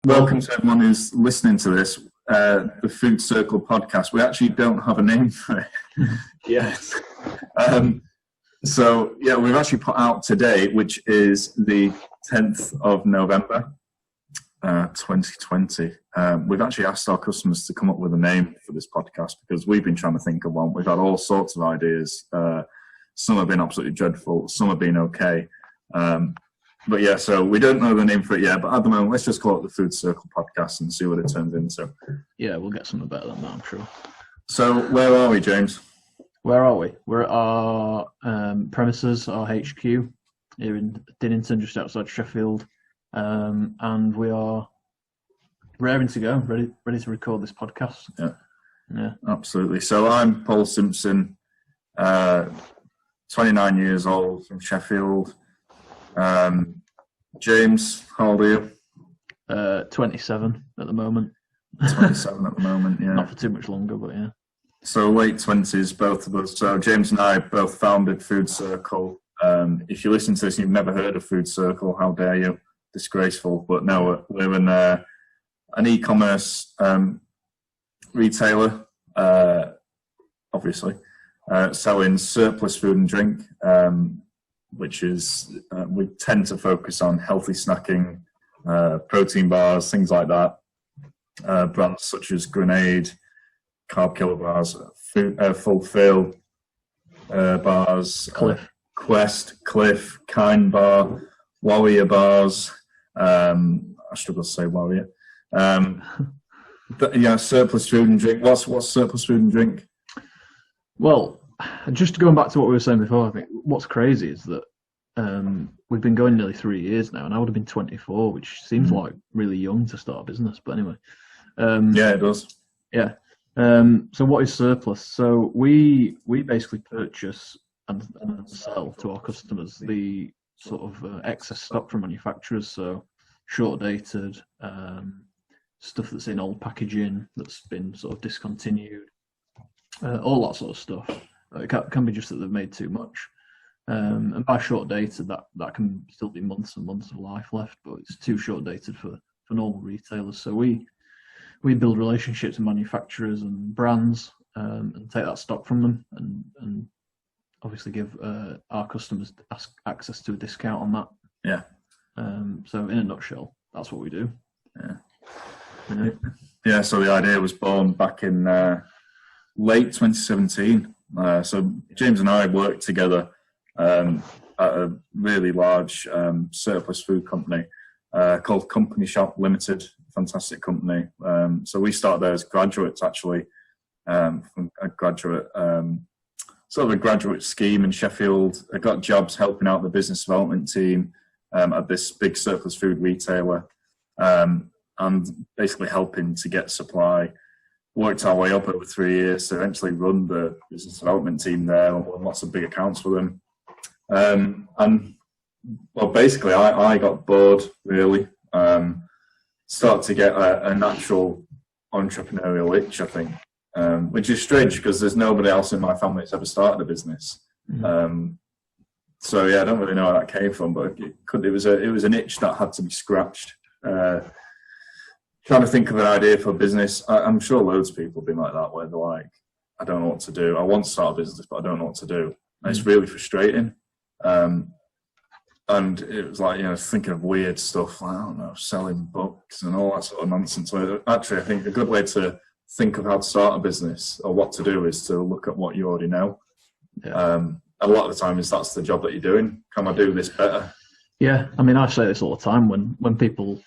Welcome to everyone who's listening to this, the Food Circle podcast. We actually don't have a name for it yet. We've actually put out today, which is the 10th of November, 2020. We've actually asked our customers to come up with a name for this podcast because we've been trying to think of one. We've had all sorts of ideas. Some have been absolutely dreadful. Some have been okay. So we don't know the name for it yet, but at the moment, let's just call it the Food Circle podcast and see what it turns into. Yeah, we'll get something better than that, I'm sure. So where are we, James? Where are we? We're at our premises, our HQ, here in Dinnington, just outside Sheffield, and we are raring to go, ready to record this podcast. Yeah, absolutely. So I'm Paul Simpson, 29 years old, from Sheffield. James, how old are you? 27 at the moment. 27 at the moment, yeah. Not for too much longer, but yeah. So late 20s, both of us. So James and I both founded Food Circle. If you listen to this and you've never heard of Food Circle, how dare you? Disgraceful. But no, we're an e-commerce retailer, obviously, selling surplus food and drink, which is, we tend to focus on healthy snacking, protein bars, things like that. Brands such as Grenade, Carb Killer bars, Fulfill bars, Quest, Cliff, Kind Bar, Warrior bars. I struggle to say Warrior. Surplus food and drink. What's surplus food and drink? Well, just going back to what we were saying before, I think what's crazy is that we've been going nearly 3 years now, and I would have been 24, which seems like really young to start a business. But anyway, yeah, it does. Yeah. So what is surplus? So we basically purchase and sell to our customers the sort of excess stock from manufacturers. So short-dated stuff that's in old packaging that's been sort of discontinued, all that sort of stuff. It can be just that they've made too much. And by short dated, that can still be months and months of life left, but it's too short dated for normal retailers. So we build relationships with manufacturers and brands and take that stock from them and obviously give our customers access to a discount on that. Yeah. So in a nutshell, that's what we do. Yeah. So the idea was born back in late 2017. So James and I worked together at a really large surplus food company called Company Shop Limited. Fantastic company. So we started there as graduates, actually, from a graduate sort of a graduate scheme in Sheffield. I got jobs helping out the business development team at this big surplus food retailer, and basically helping to get supply. Worked our way up over 3 years to eventually run the business development team there and won lots of big accounts for them. Basically, I got bored, really. Started to get a natural entrepreneurial itch, I think, which is strange because there's nobody else in my family that's ever started a business. Mm-hmm. I don't really know where that came from, but it was an itch that had to be scratched. Trying to think of an idea for a business. I'm sure loads of people have been like that, where they're like, I don't know what to do. I want to start a business, but I don't know what to do. And it's really frustrating. And it was like, thinking of weird stuff, like, I don't know, selling books and all that sort of nonsense. So actually, I think a good way to think of how to start a business or what to do is to look at what you already know. Yeah. A lot of the time that's the job that you're doing. Can I do this better? Yeah, I mean, I say this all the time when people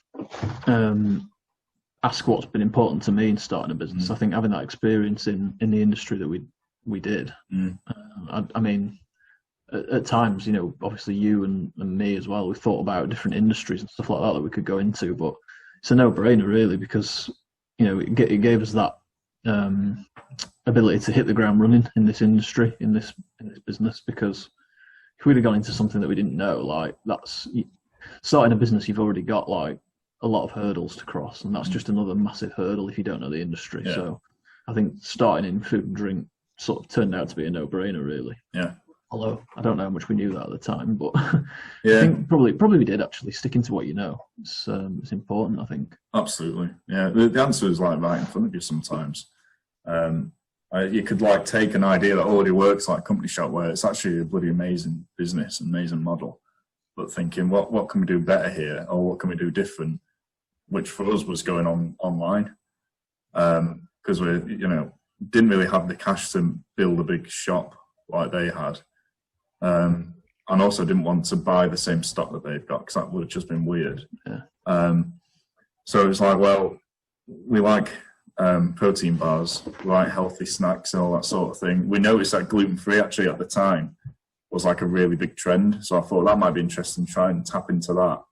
ask what's been important to me in starting a business. I think having that experience in the industry that we did. I mean, at times, obviously you and me as well, we thought about different industries and stuff like that we could go into, but it's a no-brainer really because it gave us that ability to hit the ground running in this industry, in this business. Because if we'd have gone into something that we didn't know, like that's starting a business, you've already got like a lot of hurdles to cross, and that's just another massive hurdle if you don't know the industry. Yeah. So I think starting in food and drink sort of turned out to be a no-brainer, really. Yeah. Although I don't know how much we knew that at the time, but Yeah. I think probably we did actually. Sticking to what you know, it's important, I think. Absolutely. Yeah. The answer is like right in front of you sometimes. You could like take an idea that already works like Company Shop, where it's actually a bloody amazing business, amazing model, but thinking what can we do better here, or what can we do different, which for us was going on online, because we didn't really have the cash to build a big shop like they had, and also didn't want to buy the same stock that they've got, because that would have just been weird. Yeah. So it was like, well, we like protein bars, we like healthy snacks and all that sort of thing. We noticed that gluten-free actually at the time was like a really big trend. So I thought that might be interesting, try and tap into that.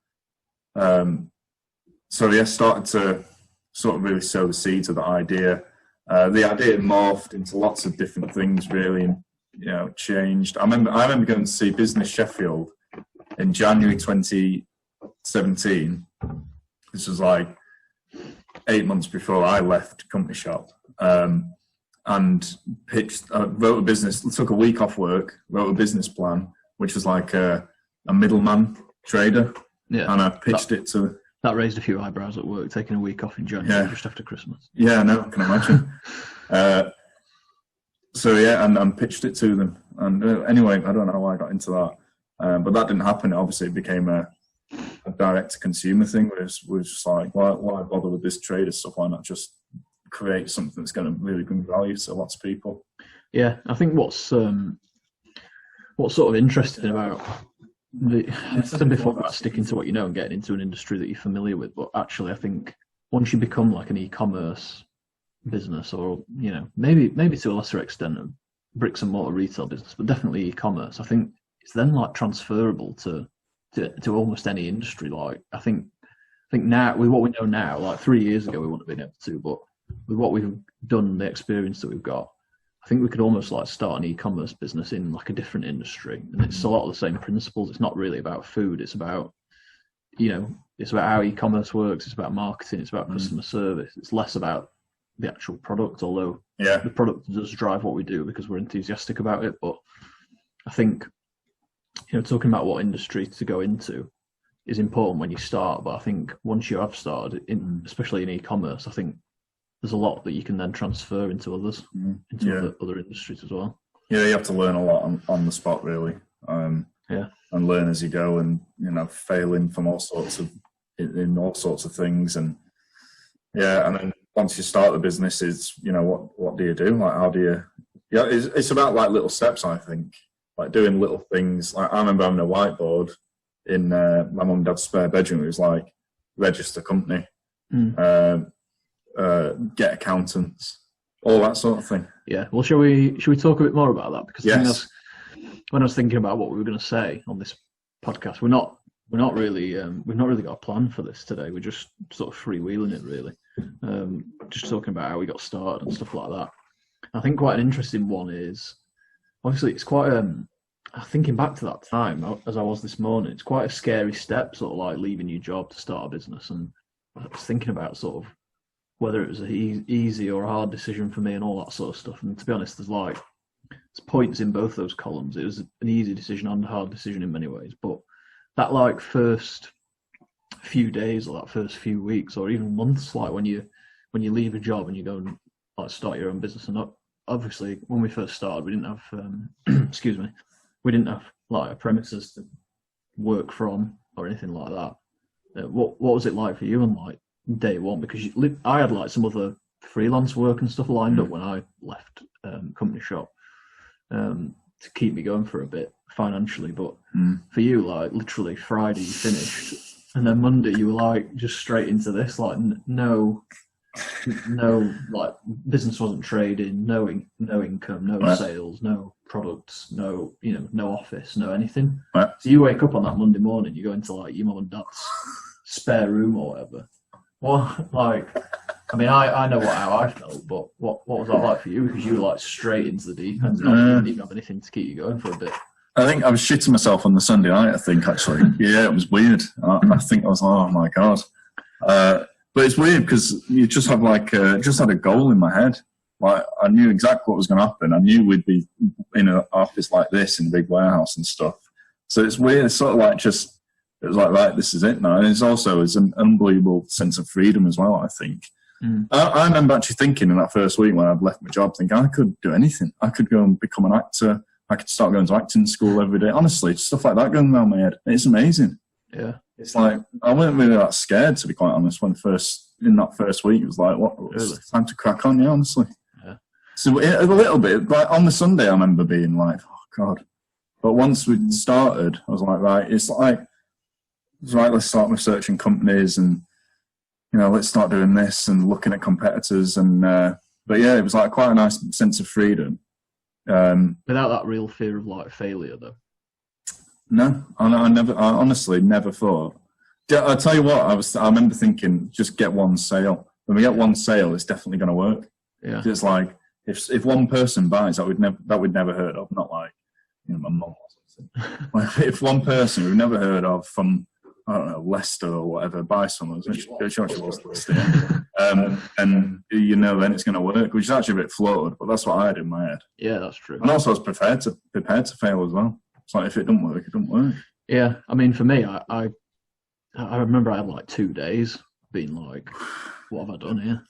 So yeah, started to sort of really sow the seeds of the idea. The idea morphed into lots of different things really, and changed. I remember going to see Business Sheffield in January 2017. This was like 8 months before I left Company Shop, and wrote a business, took a week off work, wrote a business plan, which was like a middleman trader. Yeah. And I pitched it to... That raised a few eyebrows at work, taking a week off in January, just after Christmas. Yeah, no, I can imagine. So yeah, and pitched it to them. And anyway, I don't know how I got into that, but that didn't happen. Obviously, it became a direct-to-consumer thing, where it was just like, why bother with this trader stuff? Why not just create something that's going to really bring value to lots of people? Yeah, I think what's sort of interesting about I said before about sticking to what you know and getting into an industry that you're familiar with, but actually I think once you become like an e-commerce business, or maybe to a lesser extent a bricks and mortar retail business, but definitely e-commerce, I think it's then like transferable to almost any industry. Like I think now, with what we know now, like 3 years ago we wouldn't have been able to, but with what we've done, the experience that we've got, I think we could almost like start an e-commerce business in like a different industry, and it's a lot of the same principles. It's not really about food. It's about, it's about how e-commerce works. It's about marketing. It's about customer service. It's less about the actual product, although the product does drive what we do because we're enthusiastic about it. But I think, talking about what industry to go into is important when you start. But I think once you have started, especially in e-commerce, I think there's a lot that you can then transfer into others, into other industries as well. Yeah, you have to learn a lot on the spot, really. And learn as you go, and failing from all sorts of things, and and then once you start the business, it's what do you do? Like how do you? Yeah, it's about like little steps. I think like doing little things. Like I remember having a whiteboard in my mum and dad's spare bedroom. It was like register company. Get accountants, all that sort of thing. Yeah. Well, shall we talk a bit more about that? Because I think that's, when I was thinking about what we were going to say on this podcast, we're not really we've not really got a plan for this today. We're just sort of freewheeling it, really. Just talking about how we got started and stuff like that. I think quite an interesting one is, obviously, it's quite thinking back to that time as I was this morning. It's quite a scary step, sort of like leaving your job to start a business, and I was thinking about sort of whether it was an easy or a hard decision for me and all that sort of stuff. And to be honest, there's points in both those columns. It was an easy decision and a hard decision in many ways. But that like first few days or that first few weeks or even months, like when you leave a job and you go and like start your own business. And obviously when we first started, we didn't have we didn't have like a premises to work from or anything like that. What was it like for you on like day one? Because I had like some other freelance work and stuff lined up when I left Company Shop to keep me going for a bit financially, but for you, like literally Friday you finished, and then Monday you were like just straight into this, like no like business wasn't trading, no income, no sales, no products, no office, no anything. So you wake up on that Monday morning, you go into like your mum and dad's spare room or whatever. Well, like, I mean, I know how I felt, but what was that like for you? Because you were like straight into the deep end, and you didn't even have anything to keep you going for a bit. I think I was shitting myself on the Sunday night, I think, actually. Yeah, it was weird. I think I was like, oh my God. But it's weird because you just have just had a goal in my head. Like, I knew exactly what was going to happen. I knew we'd be in an office like this in a big warehouse and stuff. So it's weird. It's sort of like just, it was like, right, this is it now. And it's an unbelievable sense of freedom as well, I think. I remember actually thinking in that first week when I'd left my job, thinking I could do anything. I could go and become an actor. I could start going to acting school every day. Honestly, stuff like that going around my head. It's amazing. Yeah. It's like, I wasn't really that scared, to be quite honest, in that first week. It was like, what? Really? It's time to crack on, yeah, honestly. Yeah. So a little bit, like on the Sunday, I remember being like, oh, God. But once we started, I was like, right, let's start researching companies and, let's start doing this and looking at competitors. And, but yeah, it was like quite a nice sense of freedom. Without that real fear of like failure, though. No, I honestly never thought. I'll tell you what, I remember thinking, just get one sale. When we get one sale, it's definitely going to work. Yeah. It's like, if one person buys, that we'd never heard of, not like, my mum or something. Like, if one person we've never heard of from, I don't know, Leicester or whatever, buys from us, which she was Leicester, and then it's going to work, which is actually a bit flawed, but that's what I had in my head. Yeah, that's true. And also I was prepared to fail as well. It's like, if it doesn't work, it doesn't work. Yeah, I mean, for me, I remember I had like 2 days being like, what have I done here?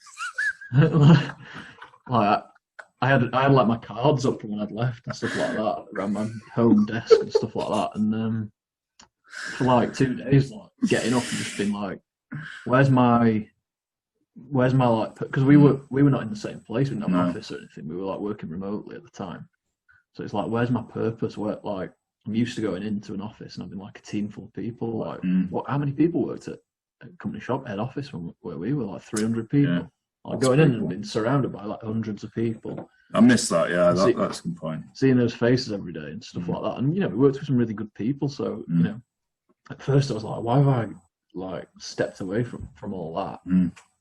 like, I had like my cards up from when I'd left and stuff like that around my home desk and stuff like that. And for like 2 days, like getting up and just being like, where's my like, because we were not in the same place, we didn't have an office or anything. We were like working remotely at the time. So it's like, where's my purpose? Where, like, I'm used to going into an office and having like a team full of people. Like, how many people worked at company shop head office where we were? Like 300 people. Yeah. Like going in and being surrounded by like hundreds of people. I miss that. Yeah, that's a good point. Seeing those faces every day and stuff like that. And we worked with some really good people. So at first I was like, why have I like stepped away from all that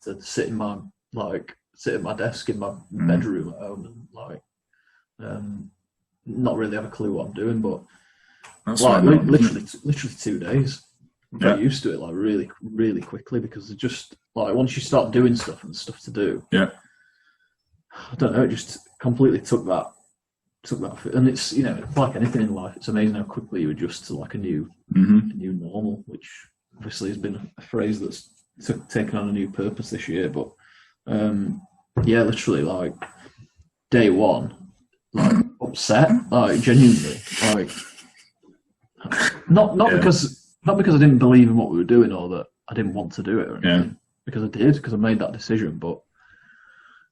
to sit at my desk in my bedroom at home and like not really have a clue what I'm doing, but that's like literally 2 days. Got used to it like really, really quickly, because it just like, once you start doing stuff and stuff to do, I don't know, it just completely took that. And it's like anything in life, it's amazing how quickly you adjust to like a new normal, which obviously has been a phrase that's taken on a new purpose this year. But literally like day one, like upset, like genuinely, like not because I didn't believe in what we were doing or that I didn't want to do it or anything, because I did, because I made that decision. But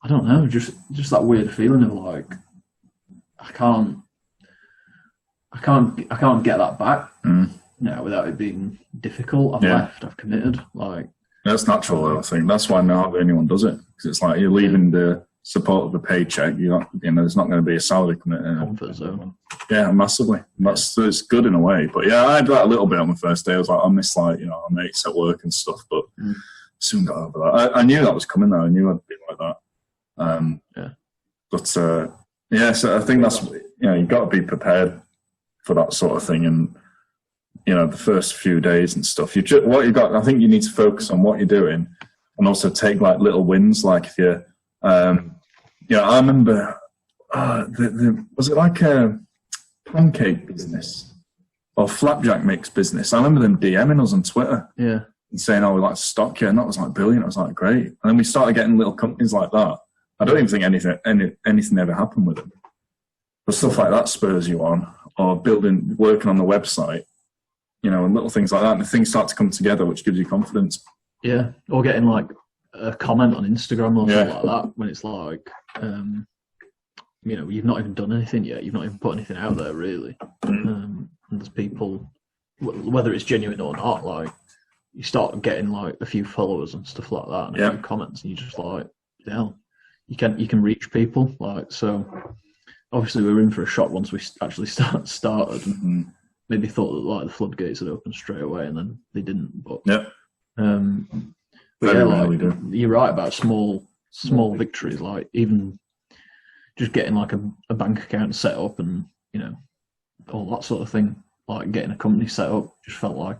I don't know, just that weird feeling of like, I can't get that back now without it being difficult. I've left, I've committed. Like, that's natural though, I think. That's why hardly anyone does it, because it's like you're leaving the support of the paycheck. There's not going to be a salary commitment. Comfort zone. Yeah, massively. It's good in a way. But yeah, I had that a little bit on the first day. I was like, I miss like, our mates at work and stuff, but soon got over that. I knew that was coming though. I knew I'd be like that. But so I think that's, you've got to be prepared for that sort of thing. And, the first few days and stuff, I think you need to focus on what you're doing, and also take like little wins. Like if you're, I remember, was it like a pancake business or flapjack mix business? I remember them DMing us on Twitter. Yeah. And saying, we like to stock you. And that was like brilliant. I was like, great. And then we started getting little companies like that. I don't even think anything ever happened with them. But stuff like that spurs you on, or working on the website, and little things like that. And things start to come together, which gives you confidence. Yeah. Or getting like a comment on Instagram or something like that, when it's like, you've not even done anything yet. You've not even put anything out there, really. And there's people, whether it's genuine or not, like, you start getting like a few followers and stuff like that, and a few comments, and you just like, you can reach people. Like, so obviously we were in for a shock once we actually started, and maybe thought that like the floodgates had opened straight away, and then they didn't. But you're right about small victories, like even just getting like a bank account set up, and all that sort of thing. Like getting a company set up just felt like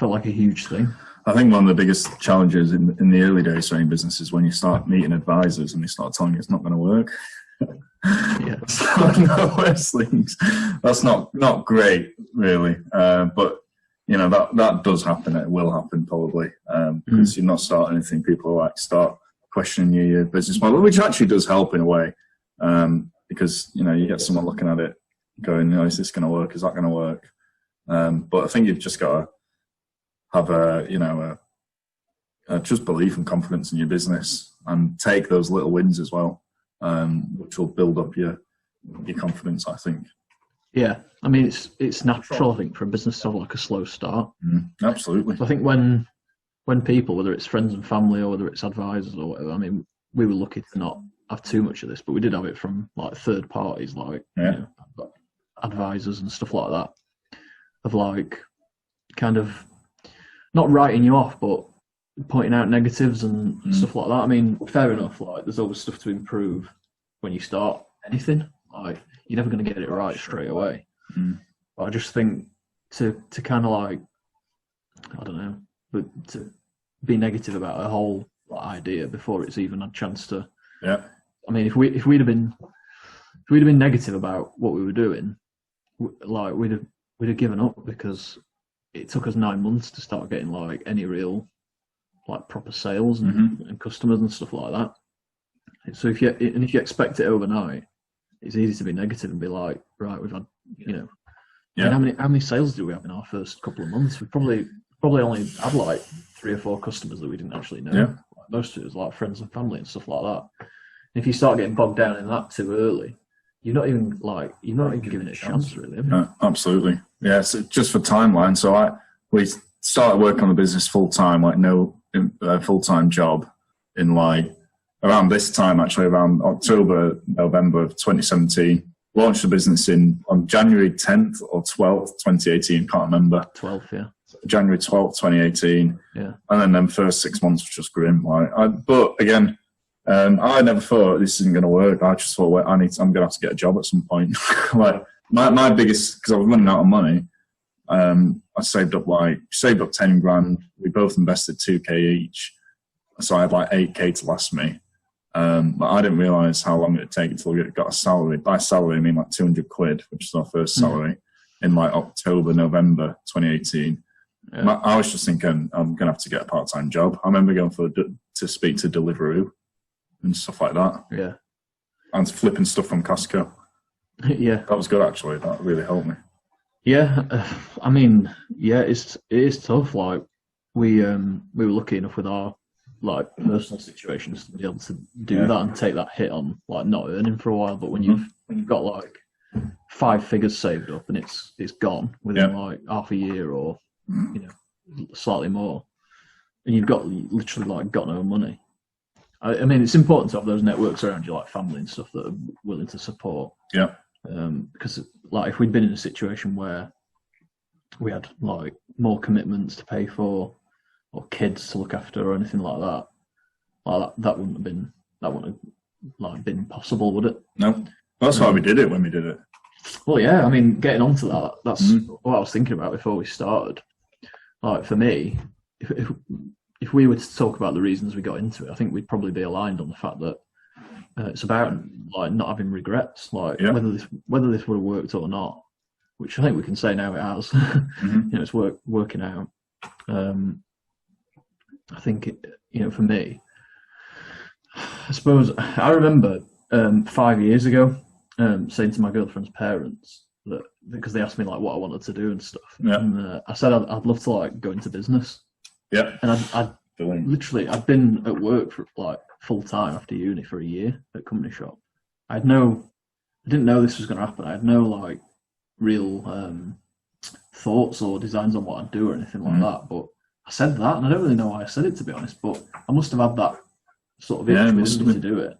a huge thing. I think one of the biggest challenges in the early days of any business is when you start meeting advisors and they start telling you it's not going to work. Yeah. It's one of the worst things. That's not great, really. But you know, that does happen. It will happen probably because you're not starting anything. People like start questioning your business model, which actually does help in a way because you know you get someone looking at it, going, you know, is this going to work? Is that going to work? But I think you've just got to have a just belief and confidence in your business, and take those little wins as well, which will build up your confidence, I think. Yeah, I mean it's natural, I think, for a business to have like a slow start. Absolutely. So I think when people, whether it's friends and family or whether it's advisors or whatever, I mean, we were lucky to not have too much of this, but we did have it from like third parties, like you know, advisors and stuff like that, of like kind of not writing you off, but pointing out negatives and stuff like that. I mean, fair enough, like there's always stuff to improve when you start anything. Like you're never going to get it right straight away. But I just think to kind of like, I don't know, but to be negative about a whole idea before it's even had a chance to. Yeah. I mean, if we'd have been negative about what we were doing, like we'd have given up, because it took us 9 months to start getting like any real like proper sales and customers and stuff like that. So if you expect it overnight, it's easy to be negative and be like, right, we've had, you know, I mean, how many sales do we have in our first couple of months? We probably only had like 3 or 4 customers that we didn't actually know. Like, most of it was like friends and family and stuff like that. And if you start getting bogged down in that too early, you're not even giving it a chance, really. Absolutely. Yeah. So just for timeline, so we started working on the business full time, like full time job, in like around this time, actually around October, November of 2017. Launched the business on January 10th or 12th, 2018. Can't remember. 12th, yeah. January 12th, 2018. Yeah. And then them first 6 months was just grim. But again, I never thought this isn't going to work. I just thought, I'm going to have to get a job at some point. Like my biggest, because I was running out of money. I saved up 10 grand. We both invested 2k each, so I had like 8k to last me. But I didn't realise how long it would take until we got a salary. By salary, I mean like 200 quid, which is our first salary, in like October, November 2018. Yeah. I was just thinking, I'm going to have to get a part-time job. I remember going to speak to Deliveroo and stuff like that. Yeah. And flipping stuff from Costco. Yeah. That was good, actually. That really helped me. Yeah. I mean, yeah, it is tough. Like, we were lucky enough with our like personal situations to be able to do that and take that hit on like not earning for a while. But when you've got like 5 figures saved up and it's gone within like half a year or you know slightly more, and you've got literally like got no money. I mean, it's important to have those networks around you, like family and stuff, that are willing to support. Yeah. Because like if we'd been in a situation where we had like more commitments to pay for, or kids to look after, or anything like that, that wouldn't have like been possible, would it? No, that's why we did it when we did it. Well, yeah, I mean, getting onto that, that's what I was thinking about before we started. Like for me, if we were to talk about the reasons we got into it, I think we'd probably be aligned on the fact that it's about like not having regrets, like whether this would have worked or not, which I think we can say now it has. You know, it's working out. I think for me, I suppose I remember 5 years ago saying to my girlfriend's parents that, because they asked me like what I wanted to do and stuff, and I said I'd love to like go into business. Yeah, and I'd been at work for like full time after uni for a year at company shop. I didn't know this was going to happen. I had no like real thoughts or designs on what I'd do or anything like that. But I said that, and I don't really know why I said it, to be honest. But I must have had that sort of itch to do it.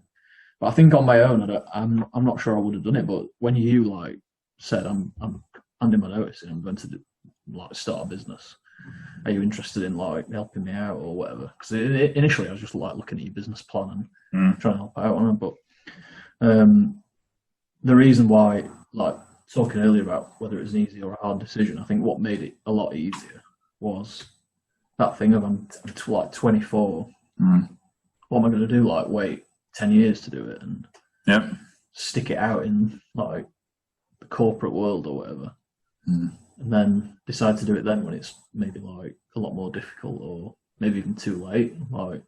But I think on my own, I'm not sure I would have done it. But when you like said, I'm handing my notice in, I'm going to like start a business. Are you interested in like helping me out or whatever? Because initially I was just like looking at your business plan and trying to help out on it. But the reason why, like talking earlier about whether it was an easy or a hard decision, I think what made it a lot easier was that thing of I'm like 24. What am I going to do? Like wait 10 years to do it and stick it out in like the corporate world or whatever, and then decide to do it then when it's maybe like a lot more difficult or maybe even too late. Like,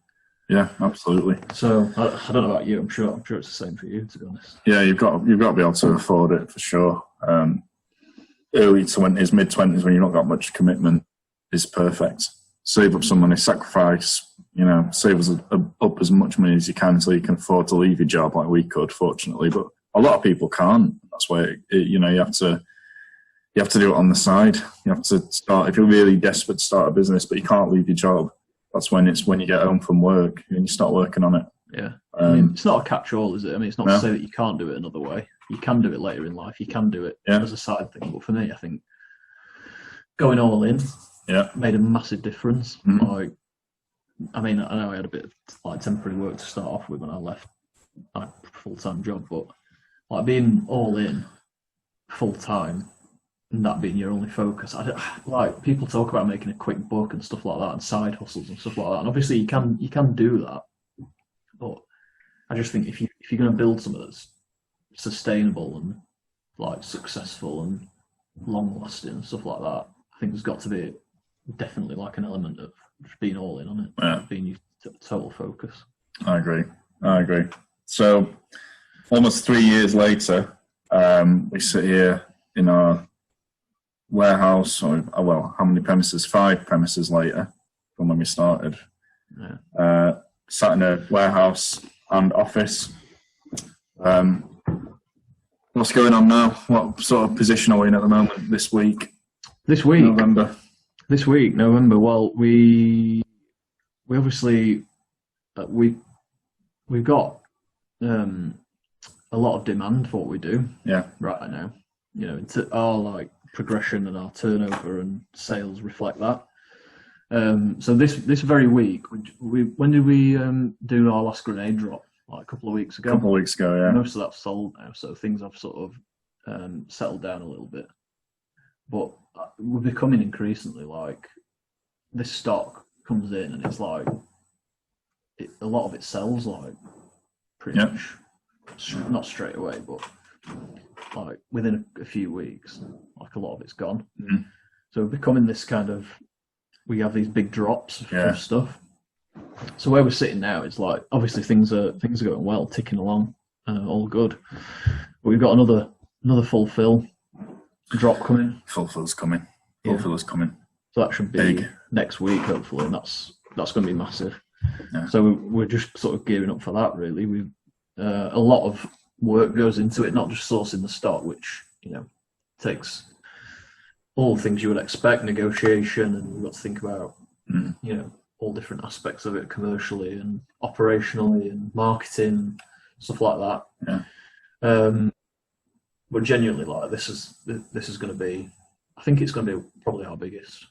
yeah, absolutely. So I don't know about you. I'm sure it's the same for you, to be honest. Yeah, you've got to be able to afford it for sure. Early 20s, mid 20s, when you've not got much commitment, is perfect. Save up some money, sacrifice. Save up as much money as you can so you can afford to leave your job, like we could, fortunately. But a lot of people can't. That's why you have to do it on the side. You have to start if you're really desperate to start a business, but you can't leave your job. That's when you get home from work and you start working on it. Yeah, I mean, it's not a catch-all, is it? I mean, it's not to say that you can't do it another way. You can do it later in life. You can do it as a side thing. But for me, I think going all in made a massive difference. Like, I mean, I know I had a bit of like temporary work to start off with when I left my full-time job, but like being all in full-time and that being your only focus, like people talk about making a quick buck and stuff like that, and side hustles and stuff like that. And obviously, you can do that, but I just think if you're going to build something that's sustainable and like successful and long-lasting and stuff like that, I think there's got to be definitely like an element of just being all in on it, being your total focus. I agree. So, almost 3 years later, we sit here in our warehouse, or how many premises? 5 premises later from when we started. Sat in a warehouse and office. What's going on now? What sort of position are we in at the moment this week? November. This week, November. Well, we obviously we've got a lot of demand for what we do. Right now, our like progression and our turnover and sales reflect that. So this very week, when did we do our last grenade drop? Like a couple of weeks ago. Yeah. Most of that's sold now, so things have sort of settled down a little bit. But we're becoming increasingly like this stock comes in and it's like a lot of it sells like pretty much not straight away, but like within a few weeks, like a lot of it's gone. So we're becoming this kind of, we have these big drops of stuff. So where we're sitting now is like obviously things are going well, ticking along, all good. But we've got another full fill drop coming. Full fill's coming. Full is coming. So that should be big next week, hopefully, and that's going to be massive. So we're just sort of gearing up for that. Really, we a lot of work goes into it, not just sourcing the stock, which takes all the things you would expect, negotiation, and we've got to think about all different aspects of it, commercially and operationally and marketing, stuff like that. But genuinely, like this is going to be, I think it's going to be probably our biggest.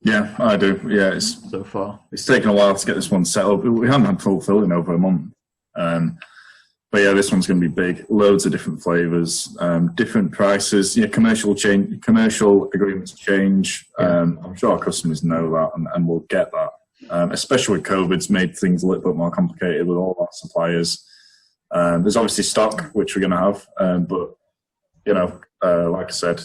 Yeah, I do. Yeah, it's so far. It's taken a while to get this one set up. We haven't had full fill in over a month. But yeah, this one's going to be big. Loads of different flavors, different prices. Commercial agreements change. I'm sure our customers know that, and will get that. Especially with COVID's made things a little bit more complicated with all our suppliers. There's obviously stock which we're going to have, but like I said,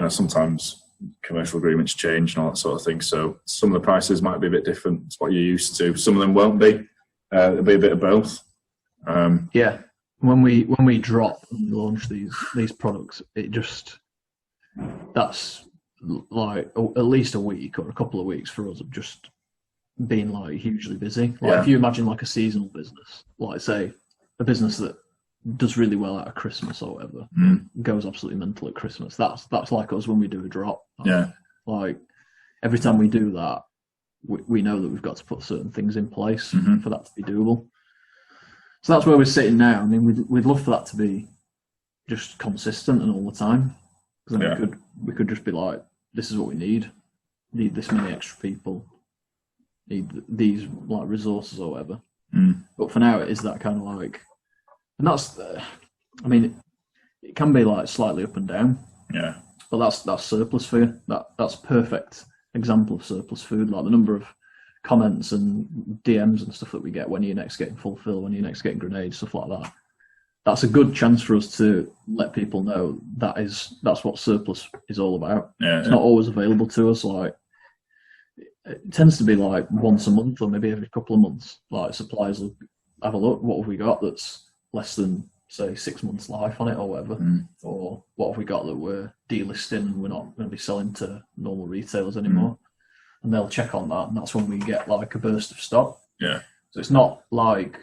sometimes commercial agreements change and all that sort of thing. So some of the prices might be a bit different to what you're used to. Some of them won't be. It'll be a bit of both. When we drop and launch these products, that's like at least a week or a couple of weeks for us of just being like hugely busy. Like if you imagine like a seasonal business, like say a business that does really well at Christmas or whatever, goes absolutely mental at Christmas. That's like us when we do a drop. Like every time we do that, we know that we've got to put certain things in place for that to be doable. So that's where we're sitting now. I mean, we'd love for that to be just consistent and all the time. Because then we could just be like, this is what we need. Need this many extra people. Need these like resources or whatever. But for now, it is that kind of like, and that's, I mean, it can be like slightly up and down. But that's surplus for you. That's perfect example of surplus food, like the number of comments and DMs and stuff that we get when you're next getting fulfill, when you're next getting grenades, stuff like that. That's a good chance for us to let people know that's what surplus is all about. It's not always available to us. Like, it tends to be like once a month or maybe every couple of months. Like, suppliers will have a look. What have we got that's less than, say, 6 months life on it or whatever? Or what have we got that we're delisting and we're not going to be selling to normal retailers anymore? And they'll check on that, and that's when we get like a burst of stock. Yeah. So it's not like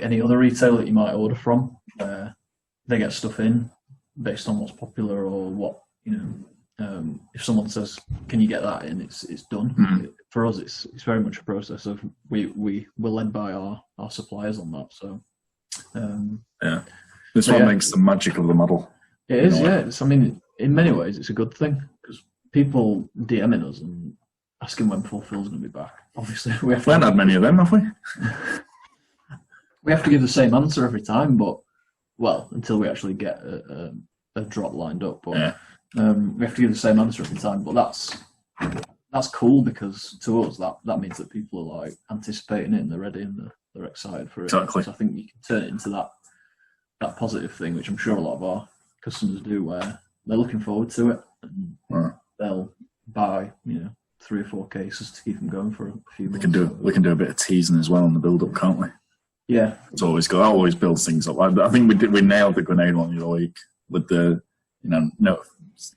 any other retailer that you might order from. They get stuff in based on what's popular or what, if someone says, "Can you get that in?" It's done. For us, it's very much a process of we're led by our suppliers on that. So this one makes the magic of the model. It is, yeah. I mean, in many ways, it's a good thing because people DMing us and asking when Fulfill's going to be back. Obviously, we haven't had many of them, have we? We have to give the same answer every time, but until we actually get a drop lined up. But we have to give the same answer every time. But that's cool because to us that means that people are like anticipating it and they're ready and they're excited for it. Exactly. So I think you can turn it into that positive thing, which I'm sure a lot of our customers do, where they're looking forward to it and they'll buy 3 or 4 cases to keep them going for a few months. We can do a bit of teasing as well on the build up, can't we? Yeah, it's always good. That always builds things up. I think we nailed the grenade one the other week with the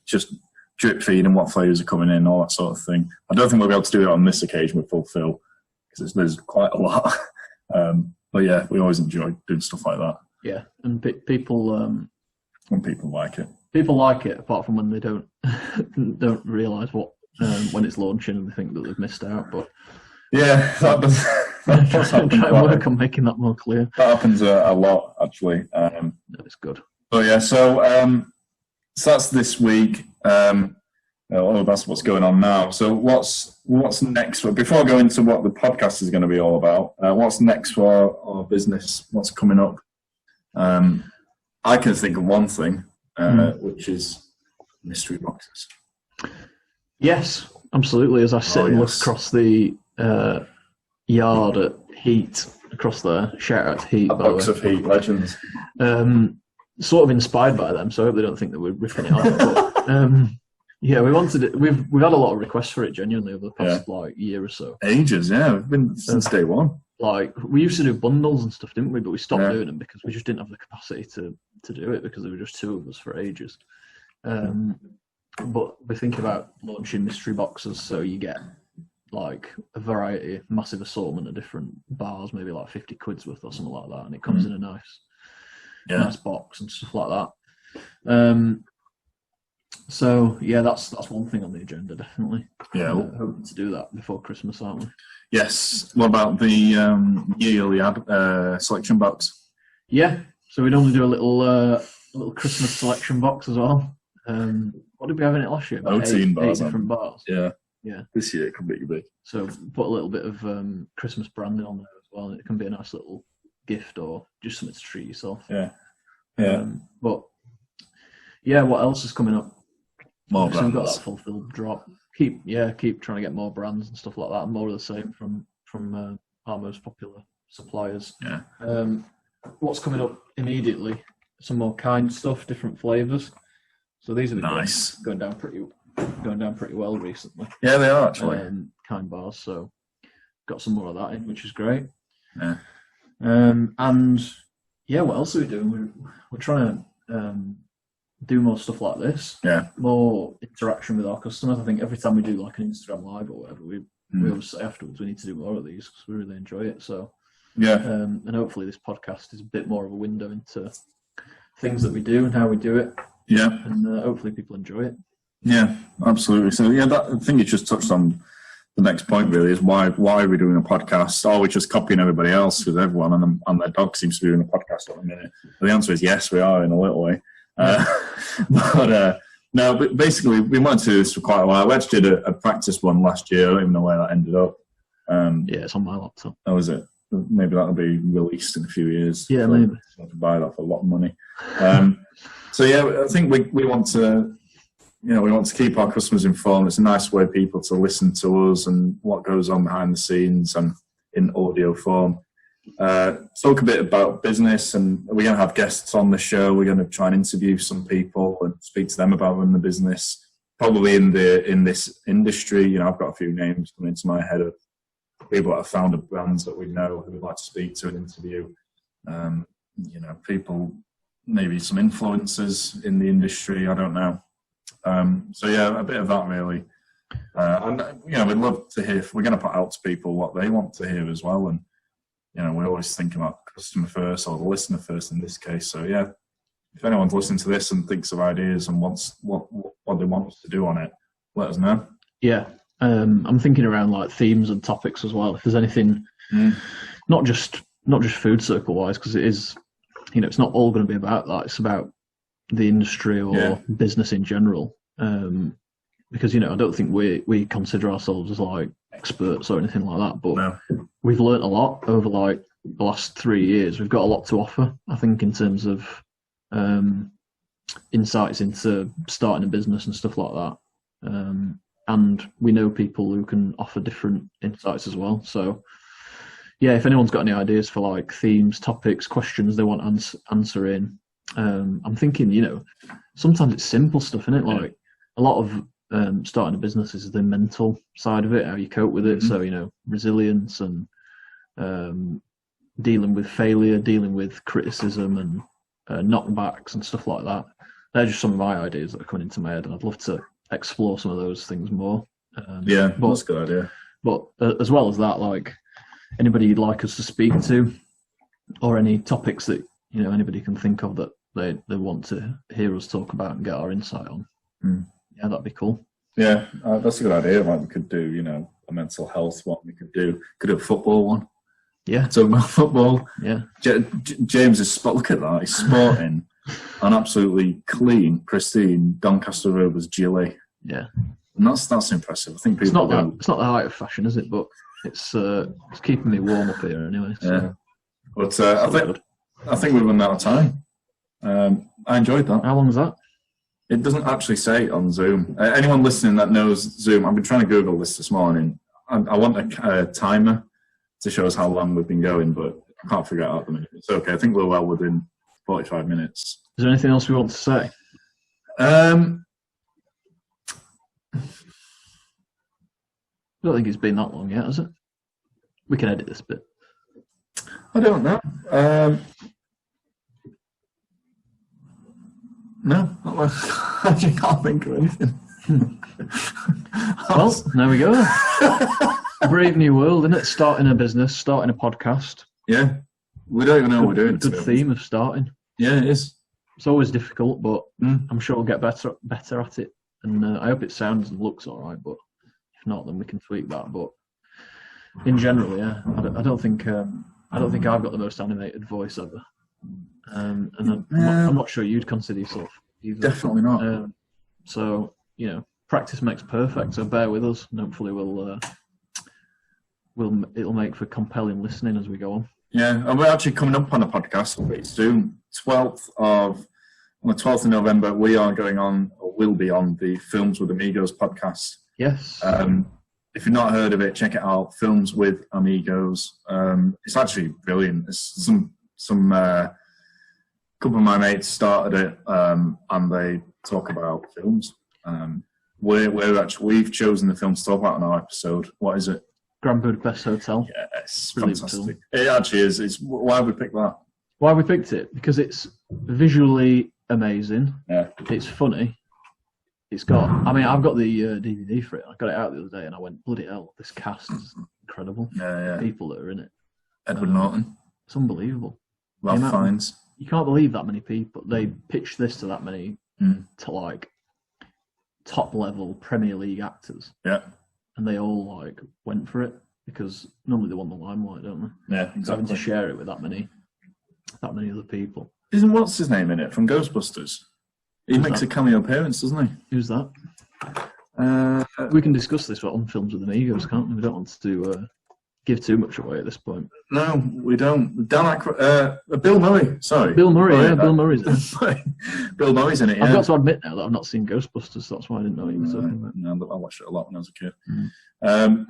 just drip feed and what flavors are coming in, all that sort of thing. I don't think we'll be able to do it on this occasion with Fulfill because there's quite a lot. But yeah, we always enjoy doing stuff like that. Yeah, and people when people like it. People like it, apart from when they don't realise what when it's launching and they think that they've missed out. But yeah, that does. Try and work on making that more clear. That happens a lot, actually. It's good. But yeah, so that's this week. That's what's going on now. So what's next? Before I go into what the podcast is going to be all about, what's next for our business? What's coming up? I can think of one thing, which is mystery boxes. Yes, absolutely. As I sit and look across the yard at Heat across there, shout out to Heat. A box of Heat legends. Sort of inspired by them, so I hope they don't think that we're ripping it off. But, yeah, we wanted it. We've had a lot of requests for it genuinely over the past year or so. Ages, yeah. We've been since day one. Like, we used to do bundles and stuff, didn't we? But we stopped doing them because we just didn't have the capacity to do it because there were just 2 of us for ages. But we're thinking about launching mystery boxes, so you get like a variety, massive assortment of different bars, maybe like 50 quid's worth or something like that, and it comes in a nice box and stuff like that. So yeah, that's one thing on the agenda, definitely. Yeah, hoping to do that before Christmas, aren't we? Yes. What about the yearly selection box? Yeah. So we normally do a little Christmas selection box as well. What did we have in it last year? About 18 bars. 8 different bars. Yeah. Yeah. This year it can be big. So put a little bit of Christmas branding on there as well. It can be a nice little gift or just something to treat yourself. Yeah. Yeah. But yeah, what else is coming up? More brands. We've got that fulfilled drop. Keep trying to get more brands and stuff like that, and more of the same from our most popular suppliers. Yeah. What's coming up immediately? Some more kind stuff, different flavors. So these have been nice. going down pretty well recently. Yeah, they are actually. Kind bars. So got some more of that in, which is great. Yeah. And yeah, what else are we doing? We're trying to do more stuff like this. Yeah. More interaction with our customers. I think every time we do like an Instagram live or whatever, we always say afterwards we need to do more of these because we really enjoy it. So yeah. And hopefully this podcast is a bit more of a window into things that we do and how we do it. Yeah. And hopefully people enjoy it. Yeah, absolutely. So yeah, I think you just touched on the next point really is why are we doing a podcast? Are we just copying everybody else with everyone and their dog seems to be doing a podcast at the minute? But the answer is yes, we are in a little way. No, but basically we wanted to do this for quite a while. We actually did a practice one last year. I don't even know where that ended up. Yeah, it's on my laptop. Oh, is it? Maybe that'll be released in a few years. Yeah, maybe. So I have to buy that for a lot of money. So yeah, I think we want to we want to keep our customers informed. It's a nice way for people to listen to us and what goes on behind the scenes and in audio form. Talk a bit about business, and we're going to have guests on the show. We're going to try and interview some people and speak to them about running the business. Probably in this industry, I've got a few names coming into my head of people that have founded brands that we know who would like to speak to and interview. People, maybe some influencers in the industry. I don't know. A bit of that really. And we'd love to hear. We're going to put out to people what they want to hear as well, and we always think about customer first or the listener first in this case. So yeah, if anyone's listening to this and thinks of ideas and wants what they want us to do on it, let us know. Yeah, I'm thinking around like themes and topics as well. If there's anything, not just food circle wise, because it is, it's not all going to be about that. It's about the industry or business in general. Because I don't think we consider ourselves as like experts or anything like that, but we've learnt a lot over like the last 3 years. We've got a lot to offer, I think, in terms of insights into starting a business and stuff like that. And we know people who can offer different insights as well. So yeah, if anyone's got any ideas for like themes, topics, questions they want answering, I'm thinking, sometimes it's simple stuff, isn't it? Like a lot of starting a business is the mental side of it, how you cope with it. So, resilience and dealing with failure, dealing with criticism and knockbacks and stuff like that. They're just some of my ideas that are coming into my head, and I'd love to explore some of those things more. That's a good idea. But as well as that, like anybody you'd like us to speak to, or any topics that anybody can think of that they want to hear us talk about and get our insight on. Yeah, that'd be cool. Yeah, that's a good idea. Like we could do, a mental health one. We could do a football one. Yeah, talk about football. Yeah, James is look at that. He's sporting an absolutely clean, pristine Doncaster Rovers gilet. Yeah, and that's impressive. I think people it's not the height of fashion, is it? But it's keeping me warm up here anyway. So. Yeah, but I think we've run out of time. I enjoyed that. How long was that? It doesn't actually say on Zoom. Anyone listening that knows Zoom, I've been trying to Google this morning. I want a timer to show us how long we've been going, but I can't figure it out at the minute. It's okay. I think we're well within 45 minutes. Is there anything else we want to say? I don't think it's been that long yet, has it? We can edit this bit. I don't know. No, I actually can't think of anything. Well, there we go. A brave new world, isn't it? Starting a business, starting a podcast. Yeah, we don't even know what we're doing. Good theme of starting. Yeah, it is. It's always difficult, but I'm sure we'll get better at it. And I hope it sounds and looks all right. But if not, then we can tweak that. But in general, yeah, I don't think I've got the most animated voice ever. And I'm not sure you'd consider yourself either. Definitely not. So practice makes perfect. So bear with us, and hopefully it'll make for compelling listening as we go on. Yeah, and we're actually coming up on a podcast pretty soon. On the 12th of November, we are going on, or will be on, the Films with Amigos podcast. Yes. If you've not heard of it, check it out. Films with Amigos. It's actually brilliant. It's some couple of my mates started it, and they talk about films. We've chosen the film to talk about in our episode. What is it? Grand Budapest Hotel. Yeah, it's fantastic. It actually is. It's why we picked that. Why we picked it? Because it's visually amazing. Yeah. It's funny. It's got. I mean, I've got the DVD for it. I got it out the other day, and I went, bloody hell! This cast is incredible. Yeah. People that are in it. Edward Norton. It's unbelievable. Ralph Fiennes. You can't believe that many people. They pitched this to that many to like top level Premier League actors. Yeah. And they all like went for it because normally they want the limelight, don't they? Yeah, exactly. So having to share it with that many other people. Isn't what's his name in it from Ghostbusters? He makes a cameo appearance, doesn't he? Who's that? We can discuss this on Films with Amigos, can't we? We don't want to give too much away at this point. No, we don't. Bill Murray. Sorry, Bill Murray. Yeah, Bill Murray's in it. Bill Murray's in it. Yeah. I've got to admit now that I've not seen Ghostbusters. So that's why I didn't know he was talking about. No, I watched it a lot when I was a kid.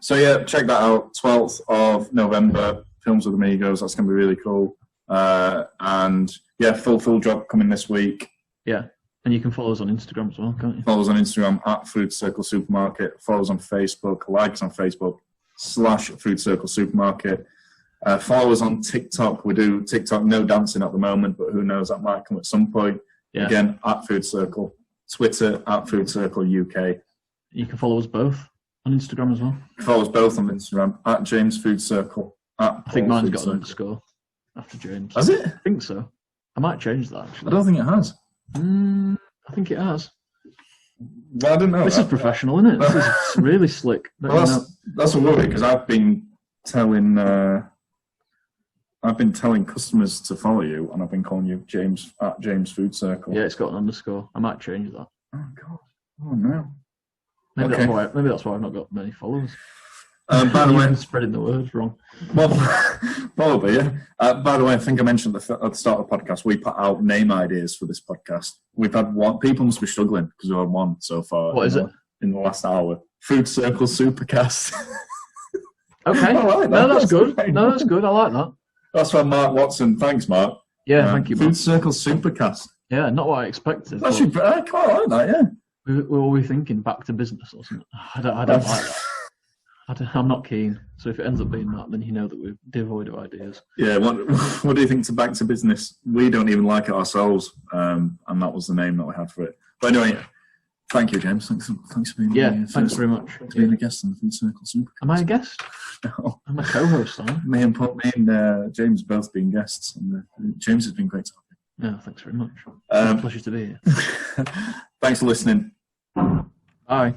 So yeah, check that out. 12th of November, Films with Amigos. That's going to be really cool. And yeah, full drop coming this week. Yeah. And you can follow us on Instagram as well, can't you? Follow us on Instagram at Food Circle Supermarket. Follow us on Facebook. Like us on Facebook /Food Circle Supermarket. Follow us on TikTok. We do TikTok, no dancing at the moment, but who knows, that might come at some point. Yeah. Again, at Food Circle. Twitter at Food Circle UK. You can follow us both on Instagram as well. Follow us both on Instagram at James Food Circle. I think mine's got an underscore after James. Has it? I think so. I might change that actually. I don't think it has. I think it has. Well, I didn't know. This is professional, isn't it? This is really slick. Well, that's a worry because I've been telling customers to follow you, and I've been calling you James at James Food Circle. Yeah, it's got an underscore. I might change that. Oh God! Oh no! Maybe that's why I've not got many followers. By the way, spreading the words wrong. Well, probably, yeah. By the way, I think I mentioned at the start of the podcast, we put out name ideas for this podcast. We've had one. People must be struggling because we've had one so far. What is it? In the last hour. Food Circle Supercast. Okay. I like that. No, that's good. No, that's good. I like that. That's from Mark Watson. Thanks, Mark. Yeah, thank you, Mark. Food Circle Supercast. Yeah, not what I expected. Actually, I quite like that, yeah. Were we thinking back to business or something? I don't like that. I'm not keen. So if it ends up being that, then you know that we're devoid of ideas. Yeah. What do you think to back to business? We don't even like it ourselves, and that was the name that we had for it. But anyway, thank you, James. Thanks for being. Yeah. Thanks very much. For being a guest on the Food Circle Super. Am I a guest? No. I'm a co-host. Me and James both been guests, and James has been great to have you. Yeah. Thanks very much. It's a pleasure to be here. Thanks for listening. Bye.